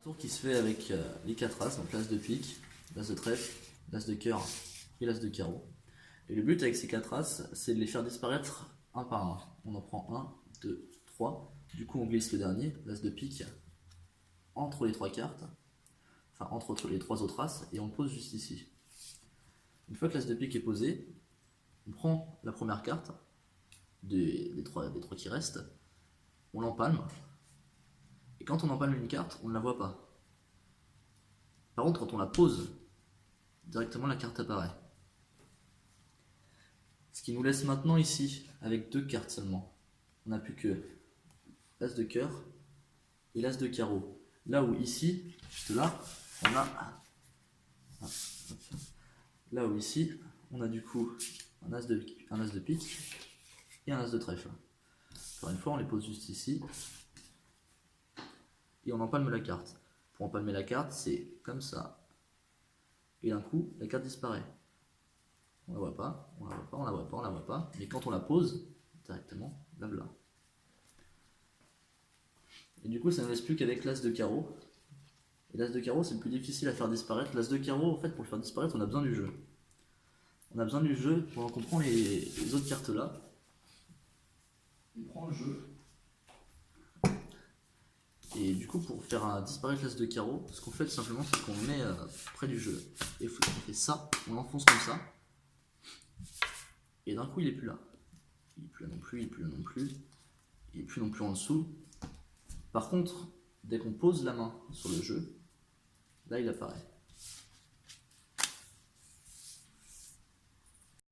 Tour qui se fait avec les 4 as, donc l'as de pique, l'as de trèfle, l'as de cœur et l'as de carreau. Et le but avec ces 4 as, c'est de les faire disparaître un par un. On en prend 1, 2, 3. Du coup, on glisse le dernier, l'as de pique, entre les 3 cartes, enfin entre les 3 autres as, et on le pose juste ici. Une fois que l'as de pique est posé, on prend la première carte des trois qui restent, on l'empalme, et quand on empalme une carte, on ne la voit pas. Par contre, quand on la pose, directement la carte apparaît. Ce qui nous laisse maintenant ici, avec 2 cartes seulement. On n'a plus que l'as de cœur et l'as de carreau. Là où ici, juste là, on a... Là où ici, on a du coup un as de pique et un as de trèfle. Encore une fois, on les pose juste ici. Et on empalme la carte. Pour empalmer la carte, c'est comme ça. Et d'un coup, la carte disparaît. On la voit pas, on la voit pas, on la voit pas, on la voit pas. Mais quand on la pose, directement, là voilà. Et du coup, ça ne laisse plus qu'avec l'as de carreau. Et l'as de carreau, c'est le plus difficile à faire disparaître. L'as de carreau, en fait, pour le faire disparaître, on a besoin du jeu. On a besoin du jeu pendant qu'on prend les autres cartes là. On prend le jeu. Et du coup, pour faire disparaître l'as de carreau, ce qu'on fait tout simplement, c'est qu'on le met près du jeu. Et on fait ça, on l'enfonce comme ça. Et d'un coup, il est plus là. Il est plus là non plus, il est plus là non plus. Il est plus non plus en dessous. Par contre, dès qu'on pose la main sur le jeu, là il apparaît.